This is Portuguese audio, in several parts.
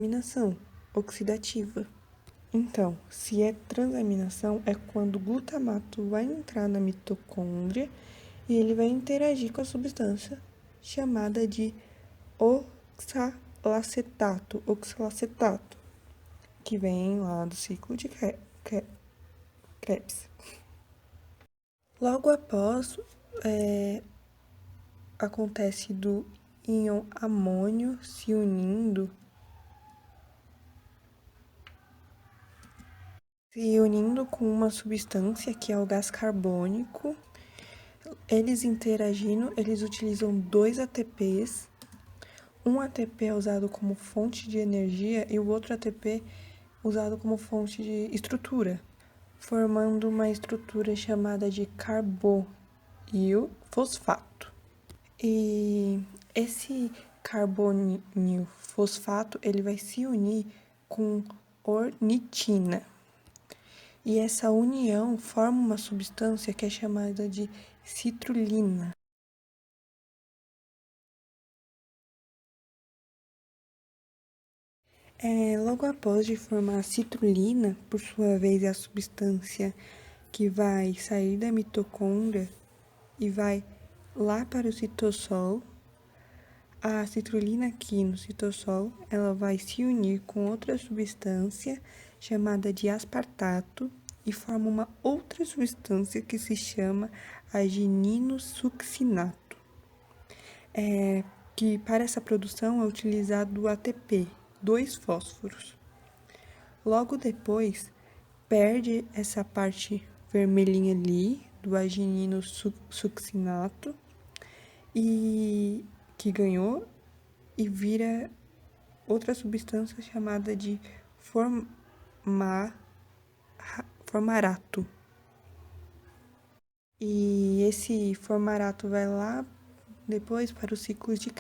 Transaminação oxidativa. Então, se é transaminação, é quando o glutamato vai entrar na mitocôndria e ele vai interagir com a substância chamada de oxalacetato, que vem lá do ciclo de Krebs. Logo após, acontece do íon amônio se unindo com uma substância que é o gás carbônico. Eles interagindo, eles utilizam 2 ATPs. Um ATP é usado como fonte de energia e o outro ATP usado como fonte de estrutura, formando uma estrutura chamada de carbonil fosfato. E esse carbonil fosfato, ele vai se unir com ornitina. E essa união forma uma substância que é chamada de citrulina. Logo após de formar a citrulina, por sua vez, é a substância que vai sair da mitocôndria e vai lá para o citosol. A citrulina aqui no citosol, ela vai se unir com outra substância chamada de aspartato e forma uma outra substância que se chama argininosuccinato. Que para essa produção é utilizado o ATP, 2 fósforos. Logo depois, perde essa parte vermelhinha ali do argininosuccinato e que ganhou e vira outra substância chamada de formarato. E esse formarato vai lá depois para os ciclos de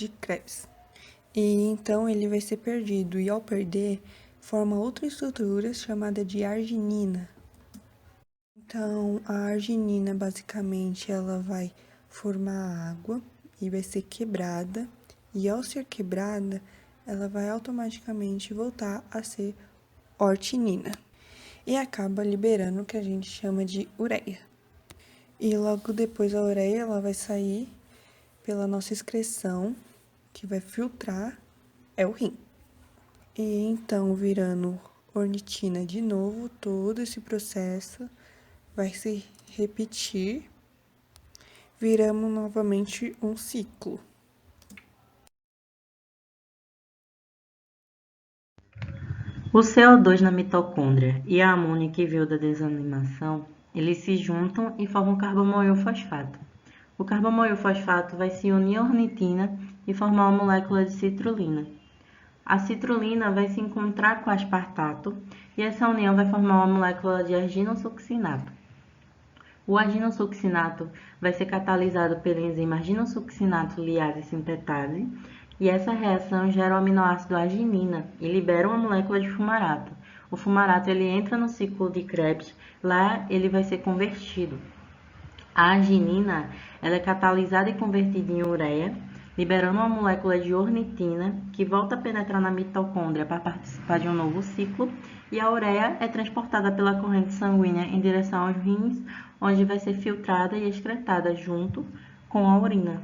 Krebs. E então ele vai ser perdido, e ao perder, forma outra estrutura chamada de arginina. Então, a arginina, basicamente, ela vai formar água e vai ser quebrada, e ao ser quebrada, ela vai automaticamente voltar a ser ortinina. E acaba liberando o que a gente chama de ureia. E logo depois a ureia, ela vai sair pela nossa excreção, que vai filtrar, é o rim. E então, virando ornitina de novo, todo esse processo vai se repetir, viramos novamente um ciclo. O CO2 na mitocôndria e a amônia que veio da desanimação, eles se juntam e formam carbomoil fosfato. O carbomoil fosfato vai se unir à ornitina e formar uma molécula de citrulina. A citrulina vai se encontrar com o aspartato e essa união vai formar uma molécula de arginosuccinato. O arginosuccinato vai ser catalisado pela enzima arginosuccinato liase sintetase e essa reação gera o aminoácido arginina e libera uma molécula de fumarato. O fumarato ele entra no ciclo de Krebs, lá ele vai ser convertido. A arginina ela é catalisada e convertida em ureia, liberando uma molécula de ornitina que volta a penetrar na mitocôndria para participar de um novo ciclo, e a ureia é transportada pela corrente sanguínea em direção aos rins, onde vai ser filtrada e excretada junto com a urina.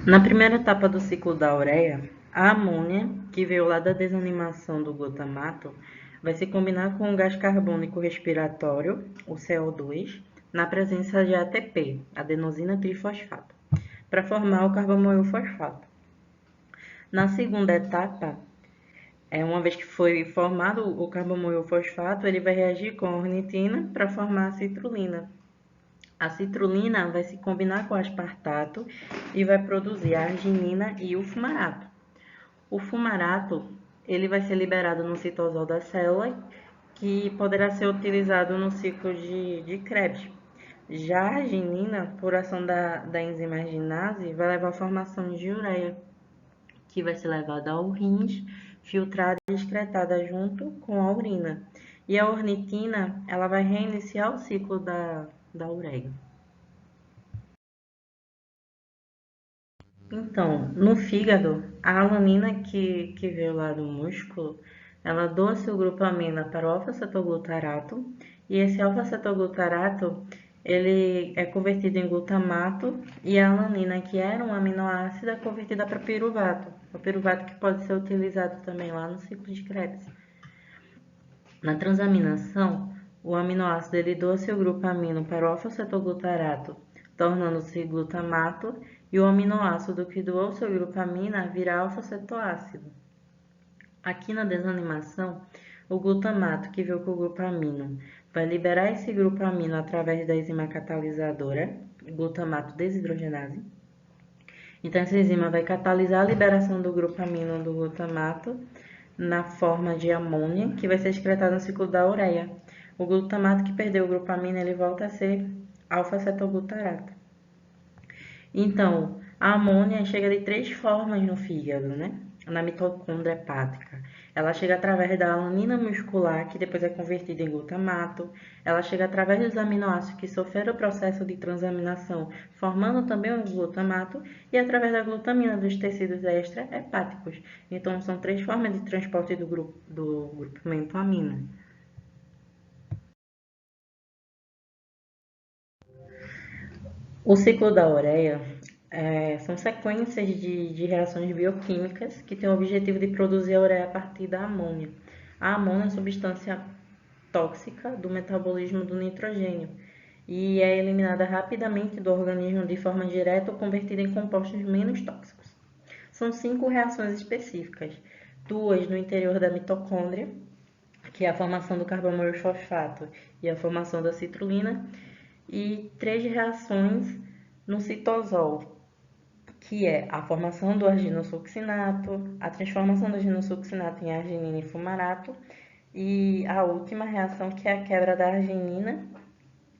Na primeira etapa do ciclo da ureia, a amônia, que veio lá da desanimação do glutamato, vai se combinar com o gás carbônico respiratório, o CO2, na presença de ATP, adenosina trifosfato, para formar o carbomoil fosfato. Na segunda etapa, uma vez que foi formado o carbomoil fosfato, ele vai reagir com a ornitina para formar a citrulina. A citrulina vai se combinar com o aspartato e vai produzir a arginina e o fumarato. O fumarato ele vai ser liberado no citosol da célula, que poderá ser utilizado no ciclo de Krebs. Já a arginina, por ação da enzima arginase, vai levar à formação de ureia, que vai ser levada ao rins, filtrada e excretada junto com a urina. E a ornitina, ela vai reiniciar o ciclo da ureia. Então, no fígado, a alanina que veio lá do músculo, ela doa seu grupo amina para o alfa-cetoglutarato, e esse alfa-cetoglutarato, ele é convertido em glutamato, e a alanina, que era um aminoácido, é convertida para piruvato. O piruvato que pode ser utilizado também lá no ciclo de Krebs. Na transaminação, o aminoácido ele doa seu grupo amino para o alfa-cetoglutarato, tornando-se glutamato, e o aminoácido que doou seu grupo amina vira alfa-cetoácido. Aqui na desanimação, o glutamato que veio com o grupo amino vai liberar esse grupo amino através da enzima catalisadora, glutamato desidrogenase. Então, essa enzima vai catalisar a liberação do grupo amino do glutamato na forma de amônia, que vai ser excretado no ciclo da ureia. O glutamato que perdeu o grupo amino, ele volta a ser alfa-cetoglutarato. Então, a amônia chega de três formas no fígado, né? Na mitocôndria hepática. Ela chega através da alanina muscular, que depois é convertida em glutamato. Ela chega através dos aminoácidos que sofreram o processo de transaminação, formando também o glutamato, e através da glutamina dos tecidos extra-hepáticos. Então, são três formas de transporte do grupamento amina. O ciclo da ureia são sequências de reações bioquímicas que têm o objetivo de produzir a ureia a partir da amônia. A amônia é uma substância tóxica do metabolismo do nitrogênio e é eliminada rapidamente do organismo de forma direta ou convertida em compostos menos tóxicos. São 5 reações específicas, 2 no interior da mitocôndria, que é a formação do carbono fosfato e a formação da citrulina, e 3 reações no citosol, que é a formação do arginosuccinato, a transformação do arginosuccinato em arginina e fumarato, e a última reação, que é a quebra da arginina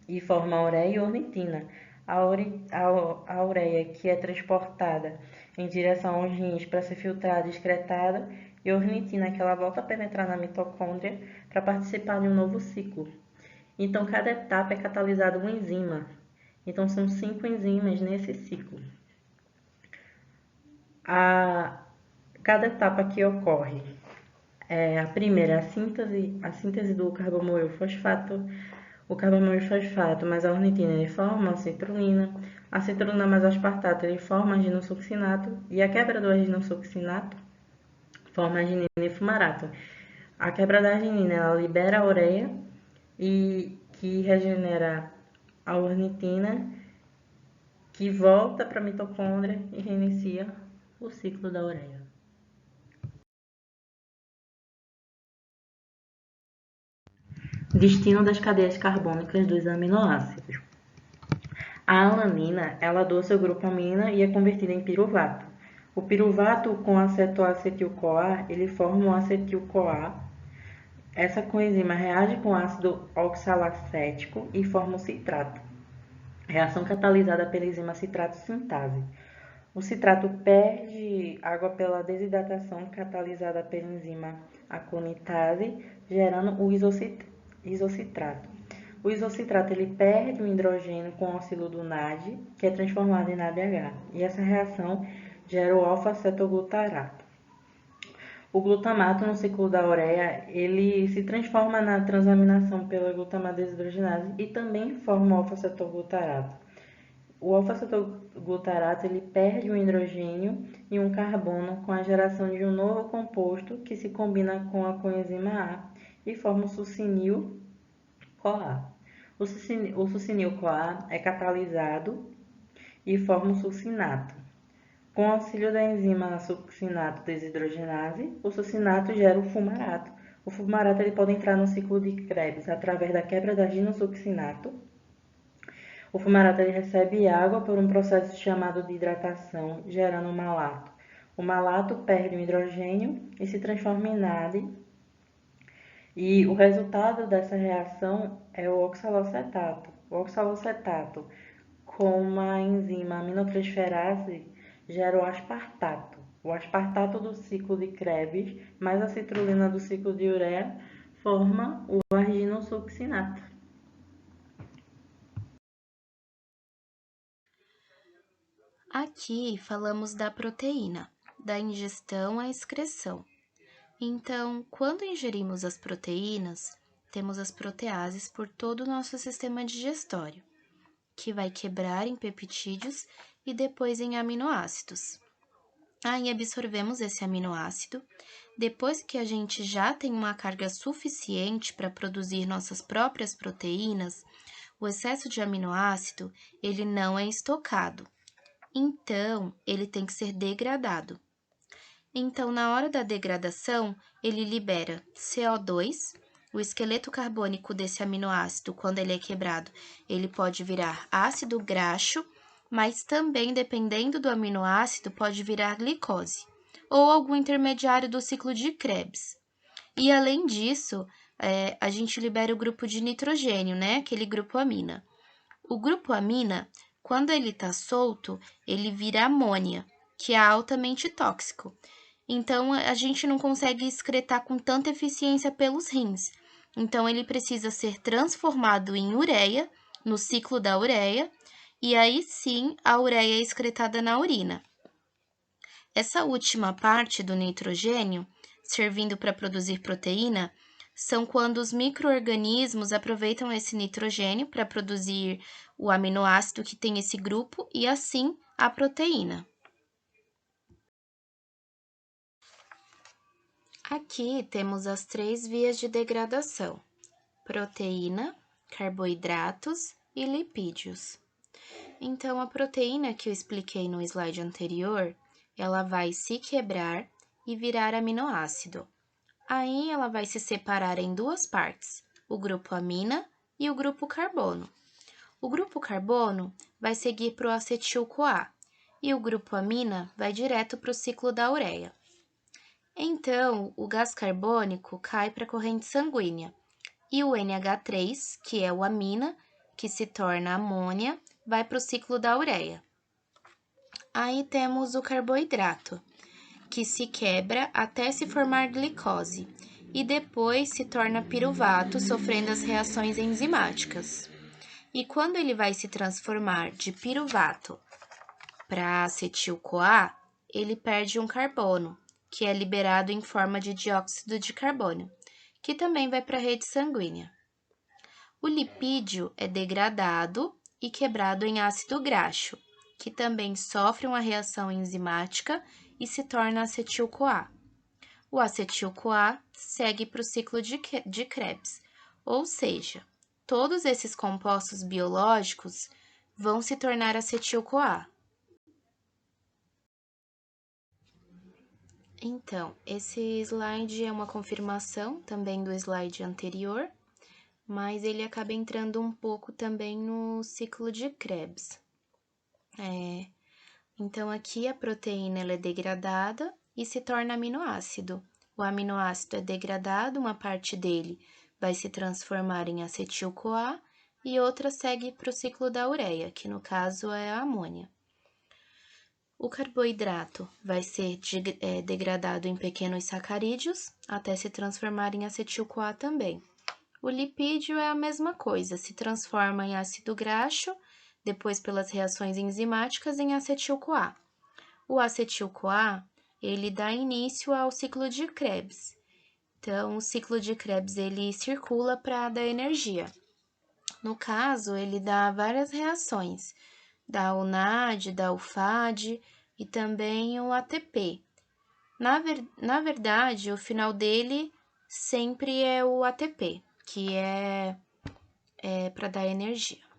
e forma a ureia e ornitina. A ureia que é transportada em direção aos rins para ser filtrada e excretada, e a ornitina que ela volta a penetrar na mitocôndria para participar de um novo ciclo. Então, cada etapa é catalisada uma enzima. Então, são 5 enzimas nesse ciclo. Cada etapa que ocorre a primeira, a síntese do carbomoil fosfato. O carbomoil fosfato mais a ornitina ele forma a citrulina mais o aspartato ele forma arginosuccinato, e a quebra do arginosuccinato forma arginina e fumarato. A quebra da arginina ela libera a ureia, e que regenera a ornitina, que volta para a mitocôndria e reinicia o ciclo da ureia. Destino das cadeias carbônicas dos aminoácidos. A alanina, ela doa seu grupo amina e é convertida em piruvato. O piruvato com acetoacetil-CoA, ele forma o acetil-CoA. Essa coenzima reage com ácido oxalacético e forma o citrato. Reação catalisada pela enzima citrato sintase. O citrato perde água pela desidratação catalisada pela enzima aconitase, gerando o isocitrato. O isocitrato ele perde o hidrogênio com o auxílio do NAD, que é transformado em NADH, e essa reação gera o alfa-cetoglutarato. O glutamato no ciclo da ureia, ele se transforma na transaminação pela glutamato desidrogenase e também forma o alfa-cetoglutarato. O alfa-cetoglutarato ele perde um hidrogênio e um carbono com a geração de um novo composto que se combina com a coenzima A e forma o succinil-CoA. O succinil-CoA é catalisado e forma o succinato. Com o auxílio da enzima succinato desidrogenase, o succinato gera o fumarato. O fumarato ele pode entrar no ciclo de Krebs através da quebra da arginosuccinato. O fumarato ele recebe água por um processo chamado de hidratação, gerando o malato. O malato perde o hidrogênio e se transforma em NAD. E o resultado dessa reação é o oxalocetato. O oxalocetato, com uma enzima aminotransferase, gera o aspartato. O aspartato do ciclo de Krebs mais a citrulina do ciclo de ureia forma o arginosuccinato. Aqui falamos da proteína, da ingestão à excreção. Então, quando ingerimos as proteínas, temos as proteases por todo o nosso sistema digestório, que vai quebrar em peptídeos e depois em aminoácidos. Aí absorvemos esse aminoácido. Depois que a gente já tem uma carga suficiente para produzir nossas próprias proteínas, o excesso de aminoácido, ele não é estocado. Então, ele tem que ser degradado. Então, na hora da degradação, ele libera CO2, o esqueleto carbônico desse aminoácido, quando ele é quebrado, ele pode virar ácido graxo, mas também, dependendo do aminoácido, pode virar glicose, ou algum intermediário do ciclo de Krebs. E, além disso, a gente libera o grupo de nitrogênio, né? Aquele grupo amina. O grupo amina, quando ele está solto, ele vira amônia, que é altamente tóxico. Então, a gente não consegue excretar com tanta eficiência pelos rins. Então, ele precisa ser transformado em ureia, no ciclo da ureia, e aí sim a ureia é excretada na urina. Essa última parte do nitrogênio, servindo para produzir proteína, são quando os micro-organismos aproveitam esse nitrogênio para produzir o aminoácido que tem esse grupo e assim a proteína. Aqui temos as 3 vias de degradação: proteína, carboidratos e lipídios. Então, a proteína que eu expliquei no slide anterior, ela vai se quebrar e virar aminoácido. Aí, ela vai se separar em 2 partes, o grupo amina e o grupo carbono. O grupo carbono vai seguir para o acetil-CoA e o grupo amina vai direto para o ciclo da ureia. Então, o gás carbônico cai para a corrente sanguínea e o NH3, que é o amina, que se torna amônia, vai para o ciclo da ureia. Aí temos o carboidrato, que se quebra até se formar glicose e depois se torna piruvato, sofrendo as reações enzimáticas. E quando ele vai se transformar de piruvato para acetil-CoA, ele perde um carbono, que é liberado em forma de dióxido de carbono, que também vai para a rede sanguínea. O lipídio é degradado e quebrado em ácido graxo, que também sofre uma reação enzimática e se torna acetil-CoA. O acetil-CoA segue para o ciclo de Krebs, ou seja, todos esses compostos biológicos vão se tornar acetil-CoA. Então, esse slide é uma confirmação também do slide anterior, mas ele acaba entrando um pouco também no ciclo de Krebs. Então, aqui a proteína ela é degradada e se torna aminoácido. O aminoácido é degradado, uma parte dele vai se transformar em acetil-CoA e outra segue para o ciclo da ureia, que no caso é a amônia. O carboidrato vai ser degradado em pequenos sacarídeos até se transformar em acetil-CoA também. O lipídio é a mesma coisa, se transforma em ácido graxo, depois pelas reações enzimáticas em acetil-CoA. O acetil-CoA, ele dá início ao ciclo de Krebs. Então, o ciclo de Krebs, ele circula para dar energia. No caso, ele dá várias reações, dá o NAD, dá o FAD e também o ATP. Na verdade, o final dele sempre é o ATP, que é para dar energia.